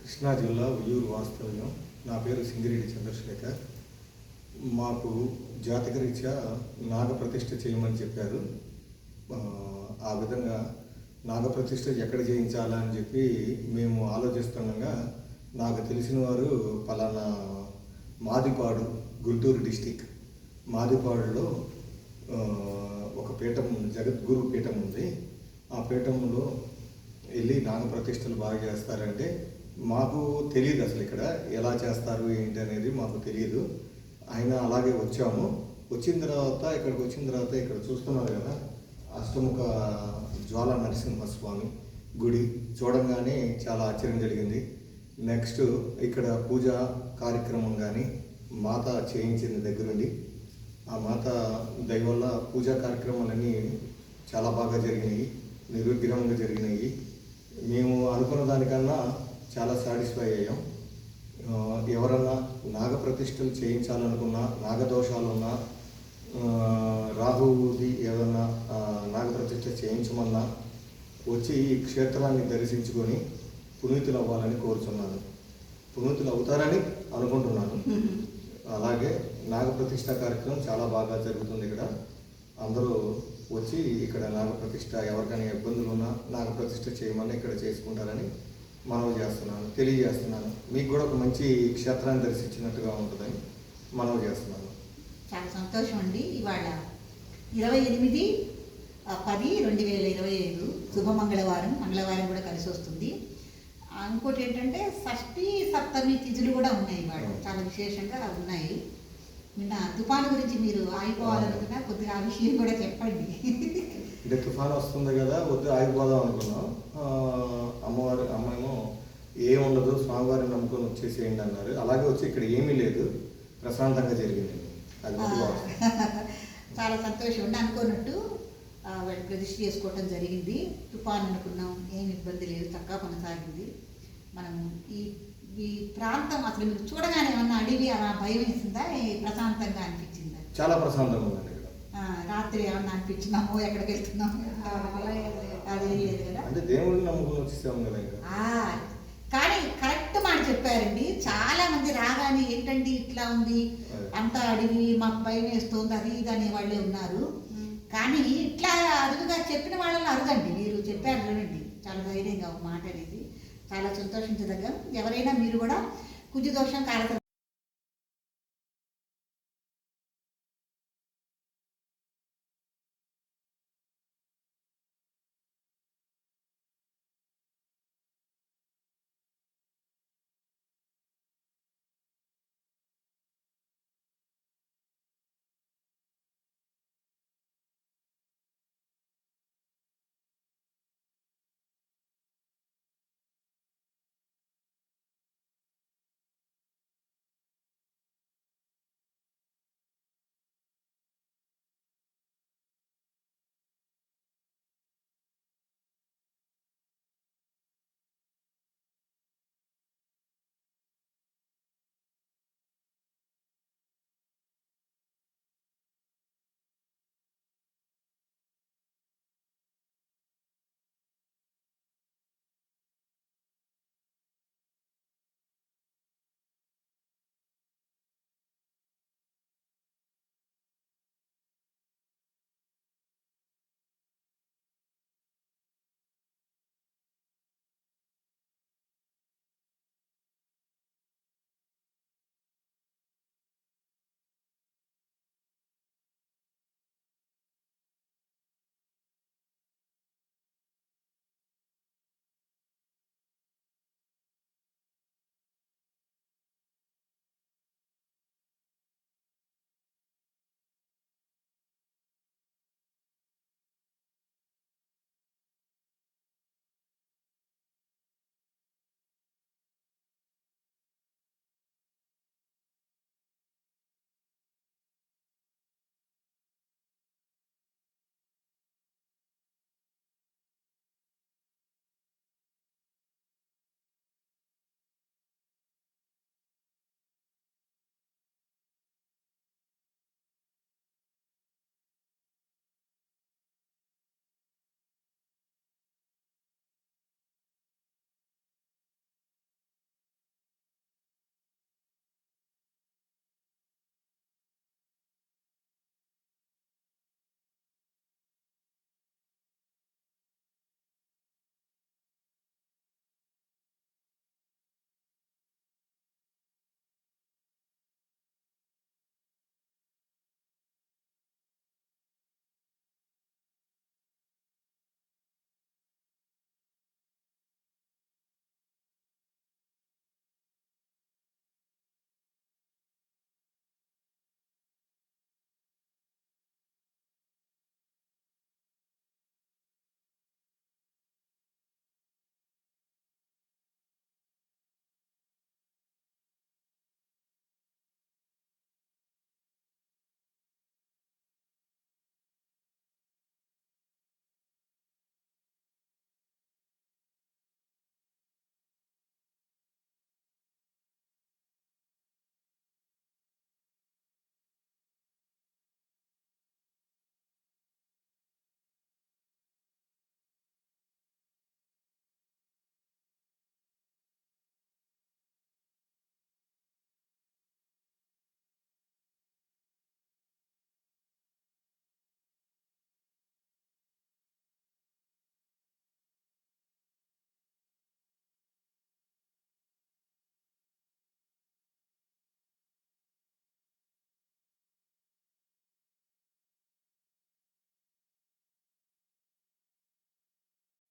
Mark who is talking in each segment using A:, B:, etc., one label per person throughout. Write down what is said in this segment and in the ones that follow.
A: కృష్ణా జిల్లా ఉయ్యూరు వాస్తవ్యం. నా పేరు సింగిరెడ్డి చంద్రశేఖర్. మాకు జాతకరీత్యా నాగప్రతిష్ఠ చేయమని చెప్పారు. ఆ విధంగా నాగప్రతిష్ఠ ఎక్కడ చేయించాలా అని చెప్పి మేము ఆలోచిస్తుండగా నాకు తెలిసిన వారు పలానా మాదిపాడు, గుంటూరు డిస్టిక్ మాదిపాడులో ఒక పీఠం, జగద్గురు పీఠం ఉంది. ఆ పీఠంలో వెళ్ళి నాగప్రతిష్ఠలు బాగా చేస్తారంటే మాకు తెలియదు, అసలు ఇక్కడ ఎలా చేస్తారు ఏంటి అనేది మాకు తెలియదు. అయినా అలాగే వచ్చాము. ఇక్కడికి వచ్చిన తర్వాత ఇక్కడ చూస్తున్నారు కదా, అష్టముఖ జ్వాల నరసింహస్వామి గుడి చూడంగానే చాలా ఆశ్చర్యం కలిగింది. నెక్స్ట్ ఇక్కడ పూజా కార్యక్రమం కానీ మాత చేయించింది దగ్గరుండి. ఆ మాత దయ వల్ల పూజా కార్యక్రమాలన్నీ చాలా బాగా జరిగినాయి, నిర్విఘ్నంగా జరిగినాయి. మేము అనుకున్న దానికన్నా చాలా సాటిస్ఫై అయ్యాం. ఎవరన్నా నాగప్రతిష్ఠలు చేయించాలనుకున్నా, నాగదోషాలున్నా, రాహువుది ఏదన్నా నాగప్రతిష్ఠ చేయించమన్నా వచ్చి ఈ క్షేత్రాన్ని దర్శించుకొని పునీతులు అవ్వాలని కోరుచున్నాను. పునీతులు అవుతారని అనుకుంటున్నాను. అలాగే నాగప్రతిష్ఠ కార్యక్రమం చాలా బాగా జరుగుతుంది ఇక్కడ. అందరూ వచ్చి ఇక్కడ నాగప్రతిష్ఠ, ఎవరికైనా ఇబ్బందులు ఉన్నా నాగప్రతిష్ఠ చేయమని ఇక్కడ చేసుకుంటారని తెలియజేస్తున్నాను. మీకు కూడా ఒక మంచి క్షేత్రాన్ని దర్శించినట్టుగా ఉంటుందని మనవి చేస్తున్నాను.
B: చాలా సంతోషం అండి. ఇవాళ 28/10/2025 శుభ మంగళవారం కూడా కలిసి వస్తుంది. ఇంకోటి ఏంటంటే షష్ఠి సప్తమి తిథులు కూడా ఉన్నాయి ఇవాళ, చాలా విశేషంగా ఉన్నాయి. నిన్న తుఫాను గురించి మీరు ఆగిపోవాలనుకున్నా కొద్దిగా ఆ విషయం కూడా చెప్పండి.
A: అంటే తుఫాను వస్తుంది కదా, వద్దు ఆగిపోదాం అనుకున్నాం. అమ్మేమో ఏముండదు, స్వామివారిని నమ్ముకొని వచ్చేసేయండి అన్నారు. అలాగే వచ్చి ఇక్కడ ఏమీ లేదు, ప్రశాంతంగా జరిగింది. అది
B: చాలా సంతోషం ఉండి అనుకోనట్టు వాళ్ళు ప్రతిష్ఠ చేసుకోవటం జరిగింది. తుఫాన్ అనుకున్నాం, ఏం ఇబ్బంది లేదు, చక్కగా కొనసాగింది. మనం ఈ ప్రాంతం అసలు మీరు చూడగానే ఏమన్నా అడిగి అలా భయం వేసిందా, ప్రశాంతంగా అనిపించిందా?
A: చాలా ప్రశాంతంగా ఉందండి.
B: రాత్రి ఏమన్నా అనిపించినామో ఎక్కడికి వెళ్తున్నాము అదేం లేదు కదా,
A: అంటే దేవుడిని నమ్ముకుని వచ్చేసాము కదా.
B: కానీ కరెక్ట్ మాట చెప్పారండి. చాలా మంది రాగానే ఏంటండి ఇట్లా ఉంది, అంతా అడిగి మాకు భయం వేస్తుంది అది ఇది అనే వాళ్ళే ఉన్నారు. కానీ ఇట్లా అరుదుగా చెప్పిన వాళ్ళని అరుదండి. మీరు చెప్పారు చూడండి, చాలా ధైర్యంగా ఒక మాట అనేది చాలా సంతోషించదగ్గ. ఎవరైనా మీరు కూడా కుజదోషం కారక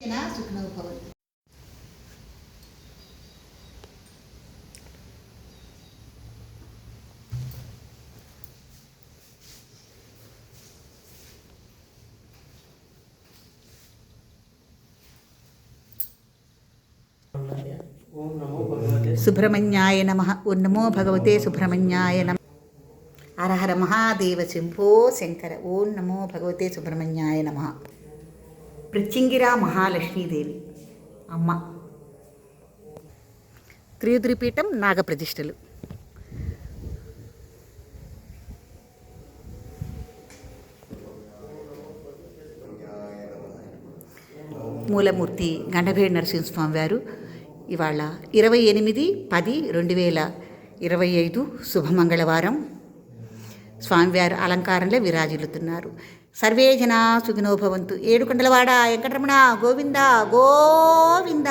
B: సుఖినో భవంతు.
C: ఓం నమో భగవతే
B: సుబ్రహ్మణ్యాయ నమః. ఓం నమో భగవతే సుబ్రహ్మణ్యాయ నమః. హర హర మహాదేవ శంభో శంకర. ఓం నమో భగవతే సుబ్రహ్మణ్యాయ నమః. పృచ్చింగిరా మహాలక్ష్మీదేవి అమ్మ. త్రియుద్రిపీఠం నాగప్రతిష్టలు. మూలమూర్తి గండభేడి నరసింహస్వామి వారు ఇవాళ 28/10/2025 శుభమంగళవారం స్వామివారు అలంకారంలో విరాజిల్లుతున్నారు. సర్వే జనా సుఖినో భవంతు. ఏడుకొండలవాడ వెంకటరమణ గోవింద గోవింద.